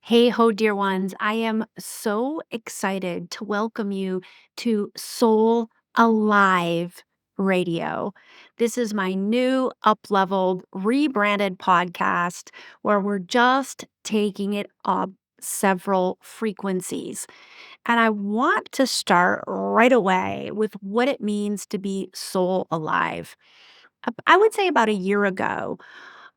Hey ho, dear ones. I am so excited to welcome you to Soul Alive Radio. This is my new up-leveled, rebranded podcast where we're just taking it up several frequencies. And I want to start right away with what it means to be soul alive. I would say about a year ago,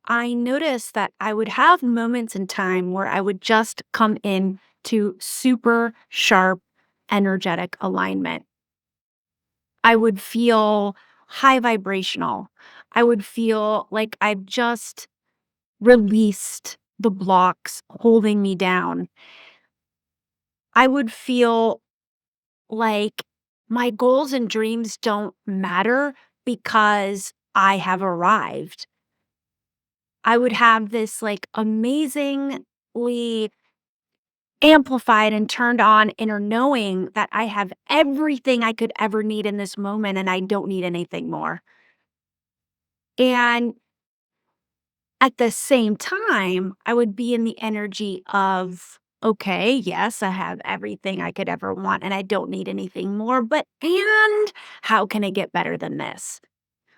I noticed that I would have moments in time where I would just come in to super sharp energetic alignment. I would feel high vibrational. I would feel like I've just released the blocks holding me down. I would feel like my goals and dreams don't matter because I have arrived. I would have this like amazingly amplified and turned on inner knowing that I have everything I could ever need in this moment and I don't need anything more. And at the same time, I would be in the energy of, okay, yes, I have everything I could ever want and I don't need anything more, but and how can I get better than this?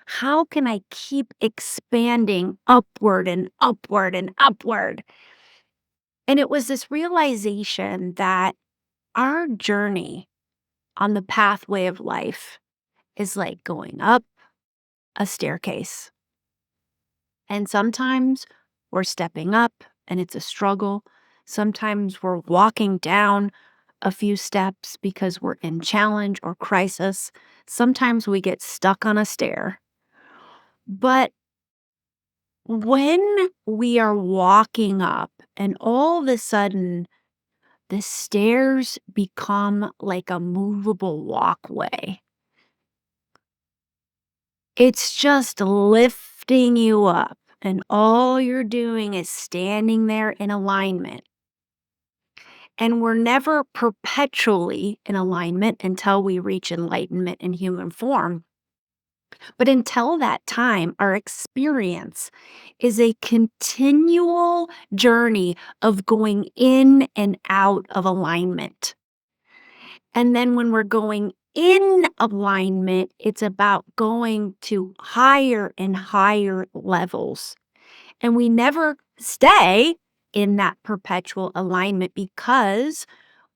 How can I keep expanding upward and upward and upward? And it was this realization that our journey on the pathway of life is like going up a staircase. And sometimes we're stepping up and it's a struggle. Sometimes we're walking down a few steps because we're in challenge or crisis. Sometimes we get stuck on a stair. But when we are walking up and all of a sudden the stairs become like a movable walkway, it's just lifting you up, and all you're doing is standing there in alignment. And we're never perpetually in alignment until we reach enlightenment in human form. But until that time, our experience is a continual journey of going in and out of alignment. And then when we're going in alignment, it's about going to higher and higher levels. And we never stay in that perpetual alignment because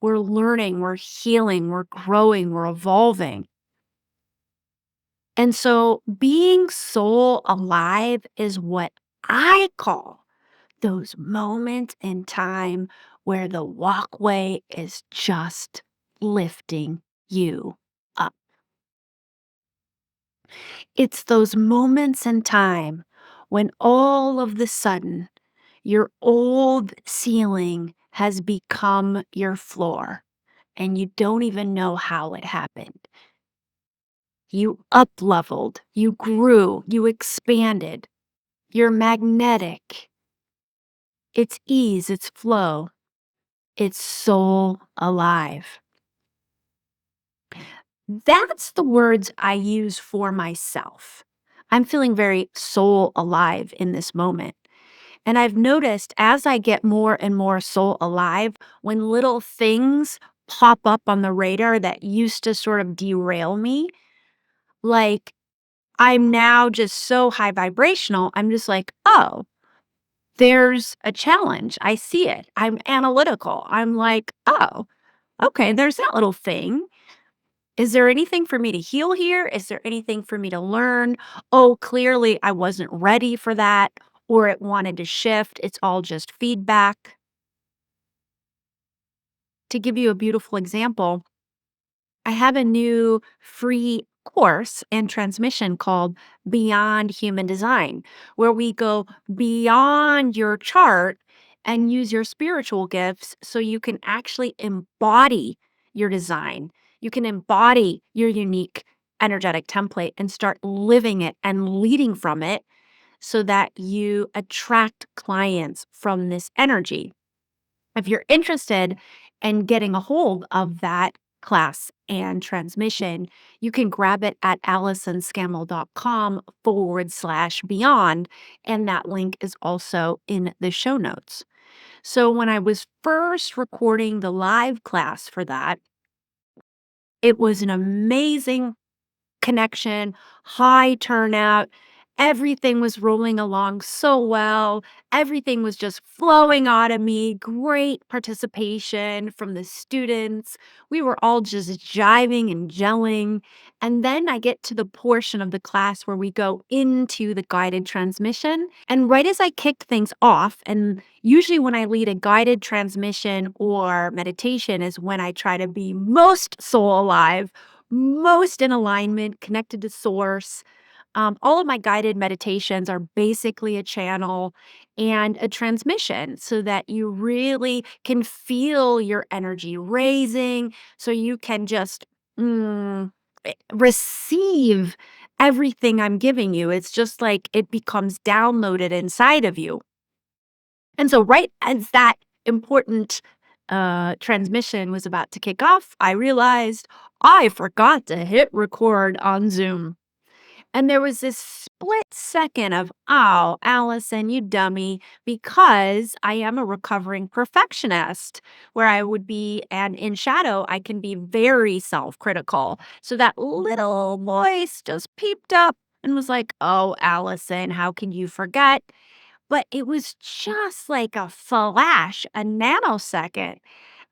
we're learning, we're healing, we're growing, we're evolving. And so being soul alive is what I call those moments in time where the walkway is just lifting you up. It's those moments in time when all of the sudden your old ceiling has become your floor and you don't even know how it happened. You up leveled, you grew, you expanded, you're magnetic. It's ease, it's flow, it's soul alive. That's the words I use for myself. I'm feeling very soul alive in this moment. And I've noticed as I get more and more soul alive, when little things pop up on the radar that used to sort of derail me, like I'm now just so high vibrational, I'm just like, oh, there's a challenge. I see it. I'm analytical. I'm like, oh, okay, there's that little thing. Is there anything for me to heal here? Is there anything for me to learn? Oh, clearly I wasn't ready for that, or it wanted to shift. It's all just feedback. To give you a beautiful example, I have a new free course and transmission called Beyond Human Design, where we go beyond your chart and use your spiritual gifts so you can actually embody your design. You can embody your unique energetic template and start living it and leading from it so that you attract clients from this energy. If you're interested in getting a hold of that class and transmission, you can grab it at AllisonScammell.com/beyond. And that link is also in the show notes. So when I was first recording the live class for that, it was an amazing connection, high turnout. Everything was rolling along so well. Everything was just flowing out of me. Great participation from the students. We were all just jiving and gelling. And then I get to the portion of the class where we go into the guided transmission. And right as I kicked things off, and usually when I lead a guided transmission or meditation is when I try to be most soul alive, most in alignment, connected to source. All of my guided meditations are basically a channel and a transmission so that you really can feel your energy raising, so you can just receive everything I'm giving you. It's just like it becomes downloaded inside of you. And so, right as that important transmission was about to kick off, I realized I forgot to hit record on Zoom. And there was this split second of, oh, Allison, you dummy, because I am a recovering perfectionist where I would be, and in shadow, I can be very self critical. So that little voice just peeped up and was like, oh, Allison, how can you forget? But it was just like a flash, a nanosecond.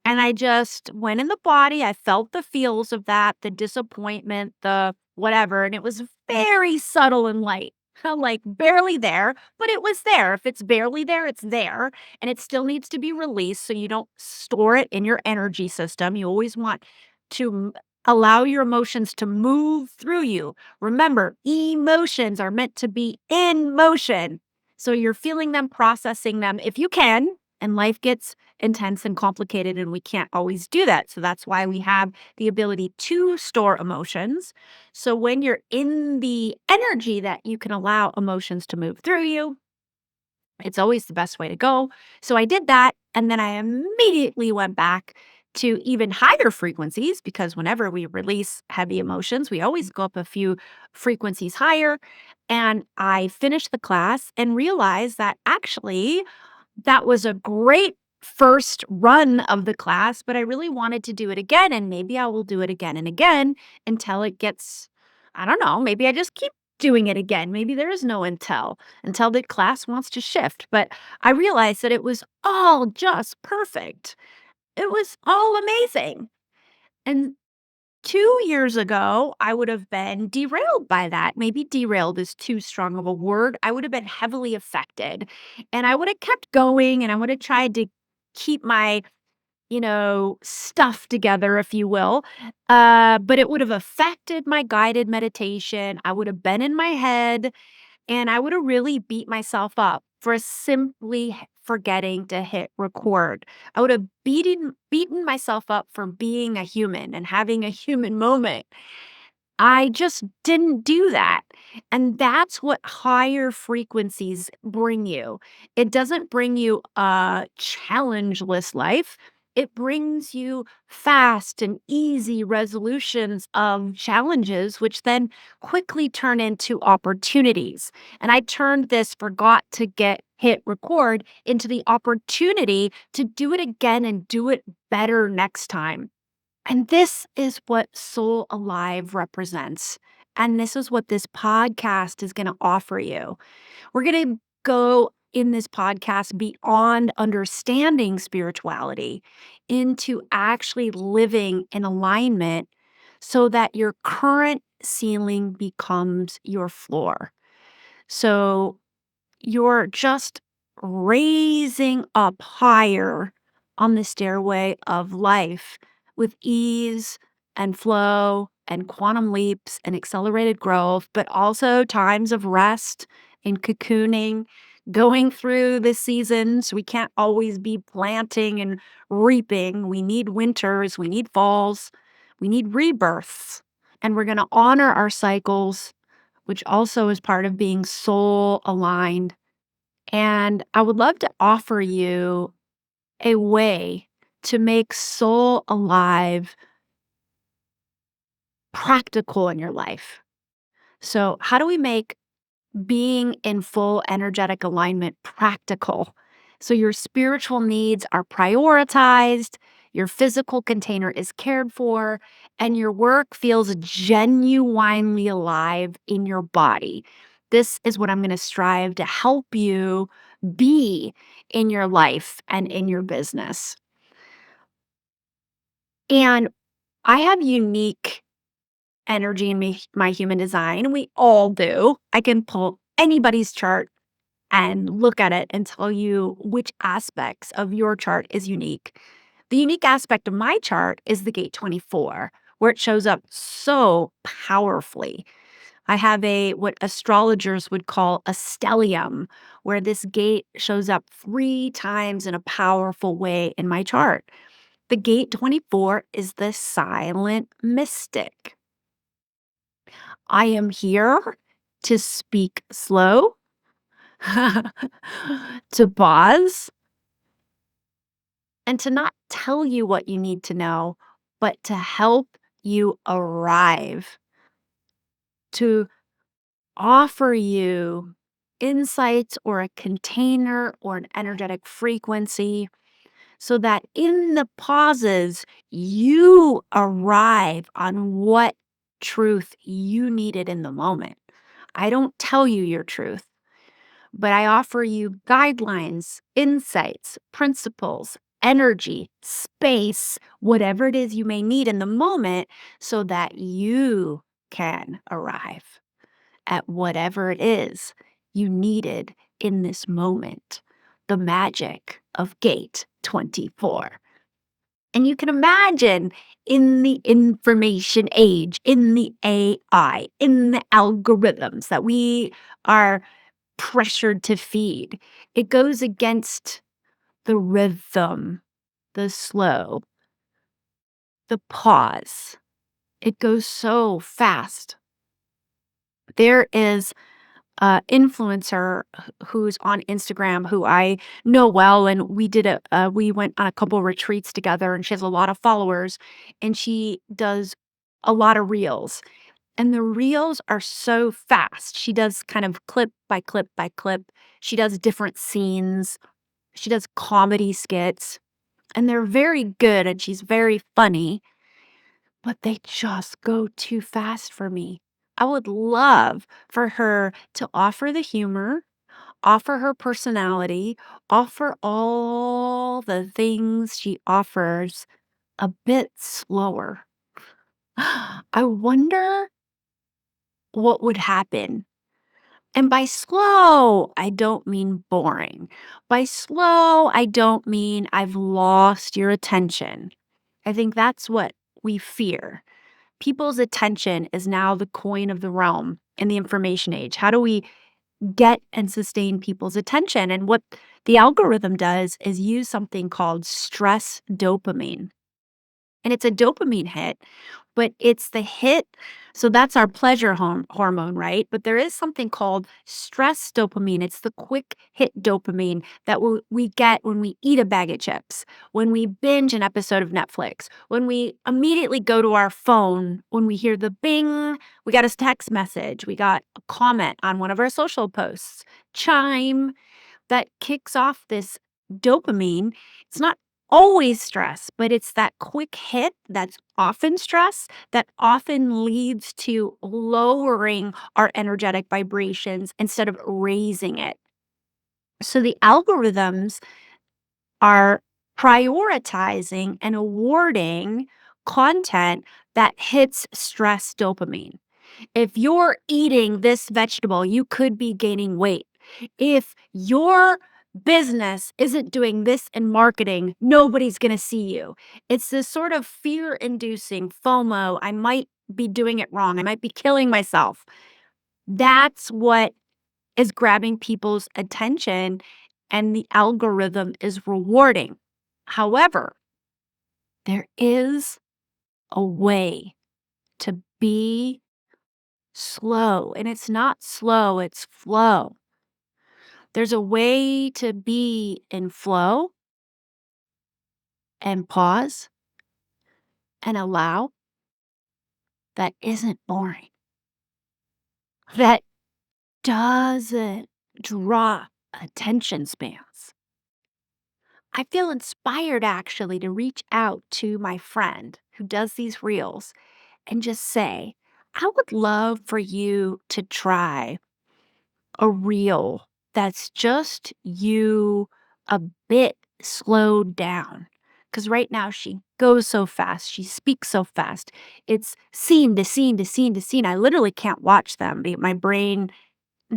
And I just went in the body. I felt the feels of that, the disappointment, the whatever. And it was very subtle and light. I'm like barely there, but it was there. If it's barely there, it's there. And it still needs to be released so you don't store it in your energy system. You always want to allow your emotions to move through you. Remember, emotions are meant to be in motion. So you're feeling them, processing them if you can, and life gets intense and complicated, and we can't always do that. So that's why we have the ability to store emotions. So when you're in the energy that you can allow emotions to move through you, it's always the best way to go. So I did that. And then I immediately went back to even higher frequencies because whenever we release heavy emotions, we always go up a few frequencies higher. And I finished the class and realized that actually that was a great first run of the class, but I really wanted to do it again, and maybe I will do it again and again until it gets I don't know, maybe I just keep doing it again. Maybe there is no until the class wants to shift, but I realized that it was all just perfect. It was all amazing. And 2 years ago, I would have been derailed by that. Maybe derailed is too strong of a word. I would have been heavily affected, and I would have kept going, and I would have tried to keep my, stuff together, if you will. But it would have affected my guided meditation. I would have been in my head. And I would have really beat myself up for simply forgetting to hit record. I would have beaten myself up for being a human and having a human moment. I just didn't do that. And that's what higher frequencies bring you. It doesn't bring you a challengeless life. It brings you fast and easy resolutions of challenges, which then quickly turn into opportunities. And I turned this forgot to get hit record into the opportunity to do it again and do it better next time. And this is what Soul Alive represents. And this is what this podcast is going to offer you. We're going to go in this podcast beyond understanding spirituality into actually living in alignment so that your current ceiling becomes your floor. So you're just raising up higher on the stairway of life with ease and flow and quantum leaps and accelerated growth, but also times of rest and cocooning, going through the seasons. We can't always be planting and reaping. We need winters, we need falls, we need rebirths. And we're going to honor our cycles, which also is part of being soul aligned. And I would love to offer you a way to make soul alive practical in your life. So, how do we make being in full energetic alignment practical? So your spiritual needs are prioritized, your physical container is cared for, and your work feels genuinely alive in your body. This is what I'm going to strive to help you be in your life and in your business. And I have unique energy in me, my human design. We all do. I can pull anybody's chart and look at it and tell you which aspects of your chart is unique. The unique aspect of my chart is the gate 24, where it shows up so powerfully. I have a what astrologers would call a stellium, where this gate shows up 3 times in a powerful way in my chart. The gate 24 is the silent mystic. I am here to speak slow, to pause, and to not tell you what you need to know, but to help you arrive, to offer you insights or a container or an energetic frequency so that in the pauses, you arrive on what truth you needed in the moment. I don't tell you your truth, but I offer you guidelines, insights, principles, energy, space, whatever it is you may need in the moment so that you can arrive at whatever it is you needed in this moment. The magic of gate 24. And you can imagine in the information age, in the AI, in the algorithms that we are pressured to feed, it goes against the rhythm, the slow, the pause. It goes so fast. There is a influencer who's on Instagram who I know well, and we went on a couple retreats together, and she has a lot of followers, and she does a lot of reels, and the reels are so fast. She does kind of clip by clip by clip. She does different scenes. She does comedy skits, and they're very good, and she's very funny, but they just go too fast for me. I would love for her to offer the humor, offer her personality, offer all the things she offers a bit slower. I wonder what would happen. And by slow, I don't mean boring. By slow, I don't mean I've lost your attention. I think that's what we fear. People's attention is now the coin of the realm in the information age. How do we get and sustain people's attention? And what the algorithm does is use something called stress dopamine. And it's a dopamine hit, but it's the hit. So that's our pleasure hormone, right? But there is something called stress dopamine. It's the quick hit dopamine that we get when we eat a bag of chips, when we binge an episode of Netflix, when we immediately go to our phone, when we hear the bing, we got a text message, we got a comment on one of our social posts, chime that kicks off this dopamine. It's not always stress, but it's that quick hit that's often stress that often leads to lowering our energetic vibrations instead of raising it. So the algorithms are prioritizing and awarding content that hits stress dopamine. If you're eating this vegetable, you could be gaining weight. If your business isn't doing this in marketing, nobody's going to see you. It's this sort of fear inducing FOMO. I might be doing it wrong. I might be killing myself. That's what is grabbing people's attention, and the algorithm is rewarding. However, there is a way to be slow, and it's not slow, it's flow. There's a way to be in flow and pause and allow that isn't boring, that doesn't draw attention spans. I feel inspired actually to reach out to my friend who does these reels and just say, I would love for you to try a reel that's just you a bit slowed down. Because right now she goes so fast, she speaks so fast. It's scene to scene to scene to scene. I literally can't watch them. My brain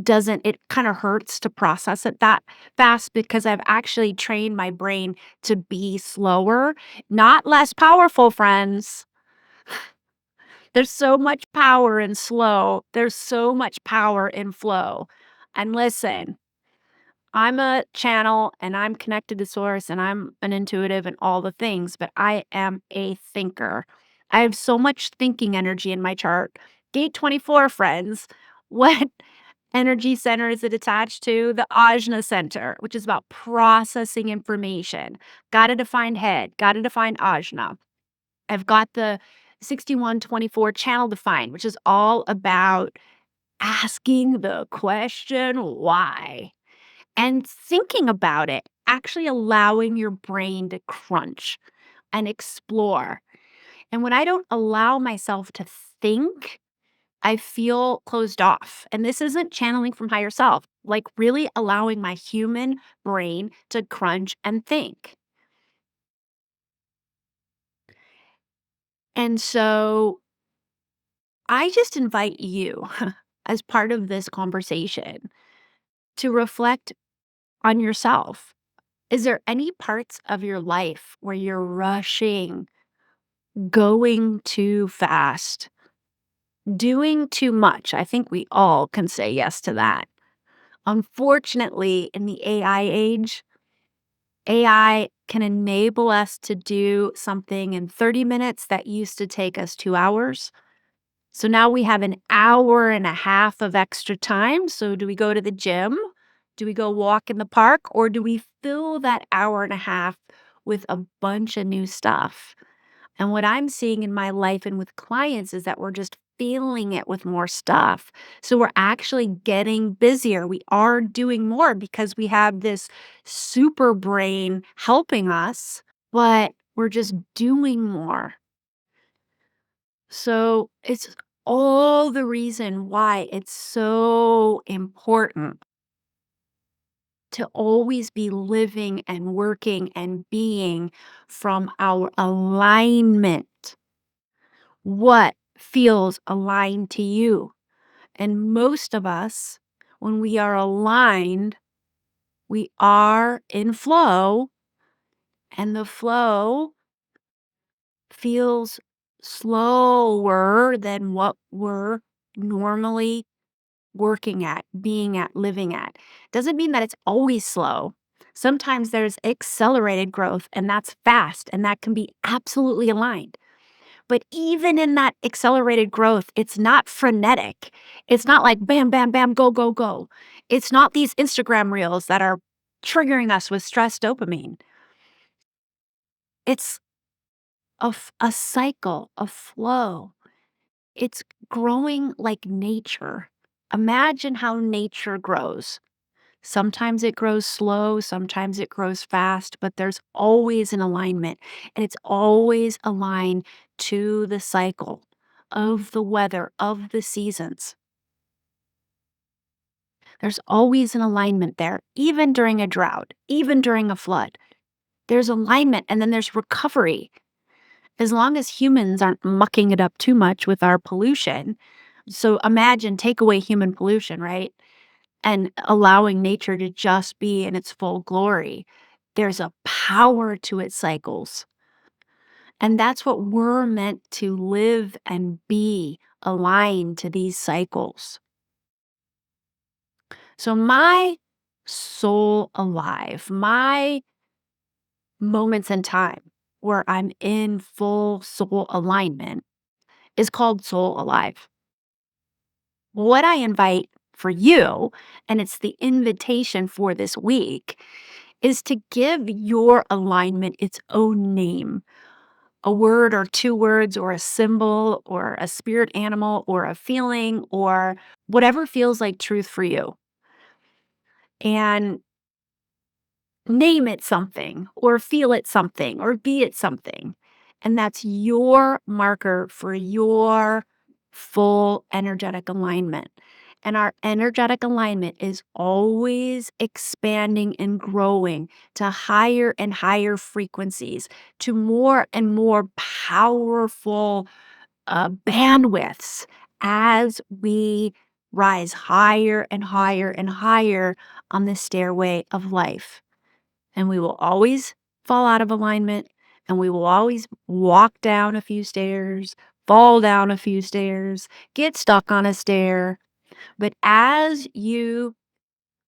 doesn't, it kind of hurts to process it that fast because I've actually trained my brain to be slower, not less powerful, friends. There's so much power in slow. There's so much power in flow. And listen, I'm a channel and I'm connected to source and I'm an intuitive and all the things, but I am a thinker. I have so much thinking energy in my chart. Gate 24, friends. What energy center is it attached to? The Ajna Center, which is about processing information. Got to define head, got to define Ajna. I've got the 6124 channel defined, which is all about asking the question why and thinking about it, actually allowing your brain to crunch and explore. And when I don't allow myself to think, I feel closed off. And this isn't channeling from higher self, like really allowing my human brain to crunch and think. And so I just invite you, as part of this conversation, to reflect on yourself. Is there any parts of your life where you're rushing, going too fast, doing too much? I think we all can say yes to that. Unfortunately, in the AI age, AI can enable us to do something in 30 minutes that used to take us 2 hours. So now we have an hour and a half of extra time. So do we go to the gym? Do we go walk in the park? Or do we fill that hour and a half with a bunch of new stuff? And what I'm seeing in my life and with clients is that we're just filling it with more stuff. So we're actually getting busier. We are doing more because we have this super brain helping us, but we're just doing more. So it's all the reason why it's so important to always be living and working and being from our alignment. What feels aligned to you? And most of us, when we are aligned, we are in flow, and the flow feels slower than what we're normally working at, being at, living at. Doesn't mean that it's always slow. Sometimes there's accelerated growth, and that's fast, and that can be absolutely aligned. But even in that accelerated growth, it's not frenetic. It's not like bam, bam, bam, go, go, go. It's not these Instagram reels that are triggering us with stress dopamine. It's a cycle, a flow. It's growing like nature. Imagine how nature grows. Sometimes it grows slow, sometimes it grows fast, but there's always an alignment, and it's always aligned to the cycle of the weather, of the seasons. There's always an alignment there, even during a drought, even during a flood. There's alignment, and then there's recovery. As long as humans aren't mucking it up too much with our pollution. So imagine, take away human pollution, right? And allowing nature to just be in its full glory. There's a power to its cycles. And that's what we're meant to live and be, aligned to these cycles. So, my soul alive, my moments in time where I'm in full soul alignment is called soul alive. What I invite for you, and it's the invitation for this week, is to give your alignment its own name, a word or two words or a symbol or a spirit animal or a feeling or whatever feels like truth for you. And name it something or feel it something or be it something. And that's your marker for your full energetic alignment. And our energetic alignment is always expanding and growing to higher and higher frequencies, to more and more powerful bandwidths as we rise higher and higher and higher on the stairway of life. And we will always fall out of alignment, and we will always walk down a few stairs, fall down a few stairs, get stuck on a stair. But as you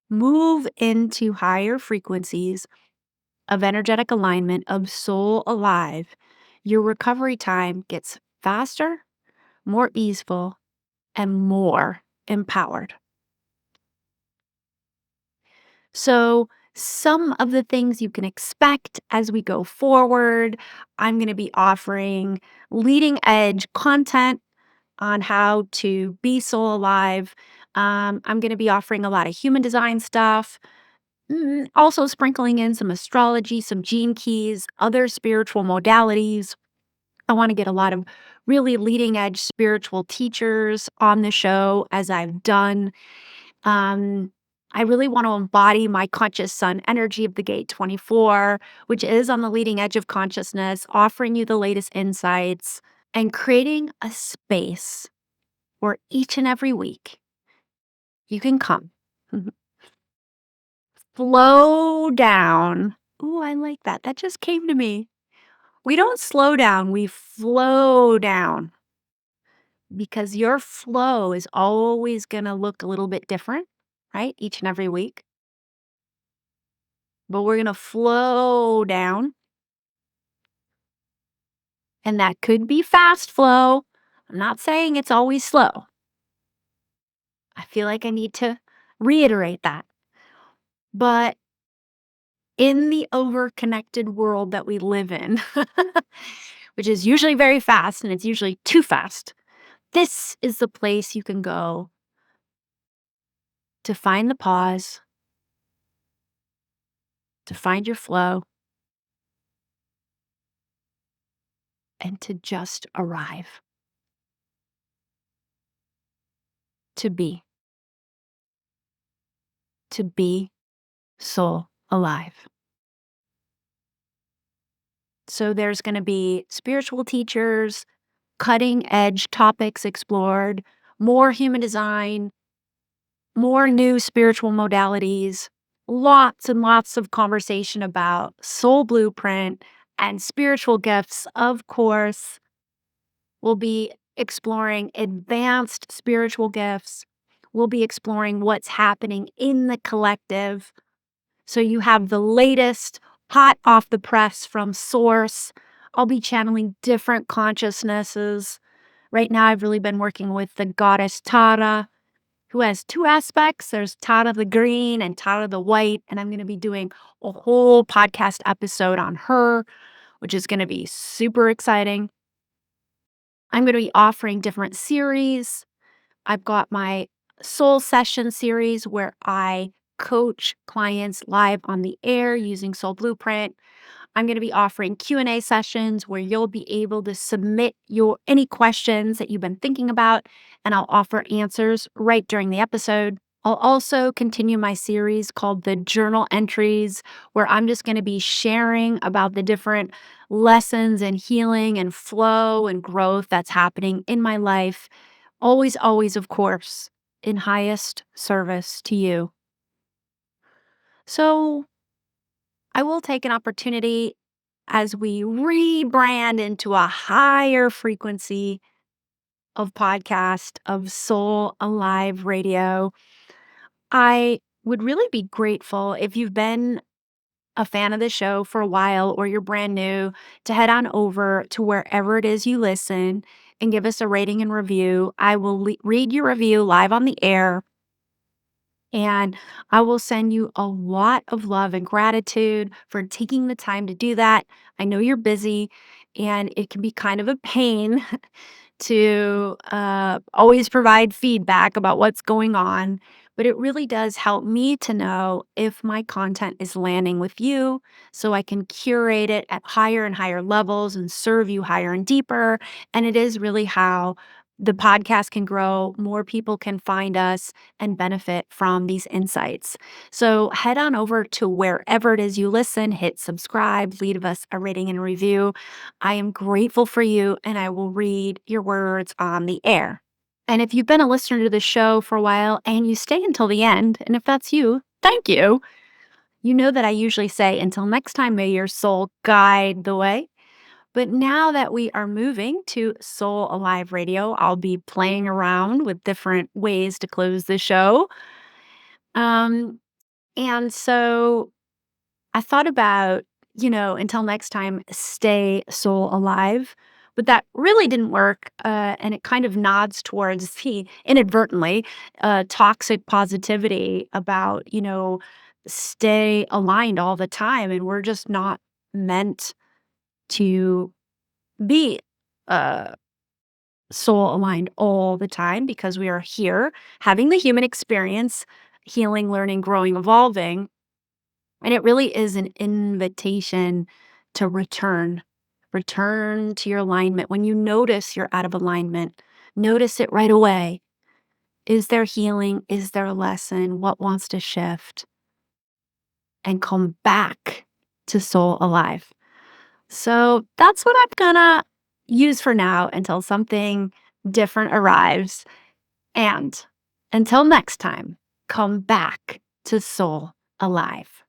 move into higher frequencies of energetic alignment, of soul alive, your recovery time gets faster, more easeful, and more empowered. So, some of the things you can expect as we go forward, I'm going to be offering leading edge content on how to be soul alive. I'm going to be offering a lot of human design stuff, also sprinkling in some astrology, some gene keys, other spiritual modalities. I want to get a lot of really leading edge spiritual teachers on the show, as I've done. um, I really want to embody my conscious sun energy of the gate 24, which is on the leading edge of consciousness, offering you the latest insights and creating a space where each and every week you can come, flow down. Ooh, I like that. That just came to me. We don't slow down, we flow down, because your flow is always going to look a little bit different, right? Each and every week. But we're going to flow down, and that could be fast flow. I'm not saying it's always slow. I feel like I need to reiterate that. But in the over-connected world that we live in, which is usually very fast and it's usually too fast, this is the place you can go to find the pause, to find your flow, and to just arrive, to be soul alive. So there's going to be spiritual teachers, cutting edge topics explored, more human design, more new spiritual modalities, lots and lots of conversation about soul blueprint and spiritual gifts. Of course, we'll be exploring advanced spiritual gifts. We'll be exploring what's happening in the collective. So you have the latest, hot off the press from source. I'll be channeling different consciousnesses. Right now, I've really been working with the goddess Tara, who has two aspects. There's Tara the green and Tara the white. And I'm going to be doing a whole podcast episode on her, which is going to be super exciting. I'm going to be offering different series. I've got my soul session series where I coach clients live on the air using Soul Blueprint. I'm going to be offering Q&A sessions where you'll be able to submit your any questions that you've been thinking about, and I'll offer answers right during the episode. I'll also continue my series called The Journal Entries, where I'm just going to be sharing about the different lessons and healing and flow and growth that's happening in my life. Always, always, of course, in highest service to you. So I will take an opportunity as we rebrand into a higher frequency of podcast, of soul alive radio. I would really be grateful if you've been a fan of the show for a while or you're brand new to head on over to wherever it is you listen and give us a rating and review. I will read your review live on the air, and I will send you a lot of love and gratitude for taking the time to do that. I know you're busy and it can be kind of a pain to always provide feedback about what's going on. but it really does help me to know if my content is landing with you so I can curate it at higher and higher levels and serve you higher and deeper. And it is really how the podcast can grow, more people can find us and benefit from these insights. So head on over to wherever it is you listen, hit subscribe, leave us a rating and review. I am grateful for you and I will read your words on the air. And if you've been a listener to the show for a while and you stay until the end, and if that's you, thank you. You know that I usually say, until next time, may your soul guide the way. But now that we are moving to Soul Alive Radio, I'll be playing around with different ways to close the show. Um, and so I thought about, until next time, stay soul alive. But that really didn't work. And it kind of nods towards the inadvertently toxic positivity about, stay aligned all the time. And we're just not meant to be uh, soul aligned all the time because we are here having the human experience, healing, learning, growing, evolving. And it really is an invitation to return. Return to your alignment. When you notice you're out of alignment, notice it right away. Is there healing? Is there a lesson? What wants to shift? And come back to soul alive. So that's what I'm gonna use for now until something different arrives. And until next time, come back to soul alive.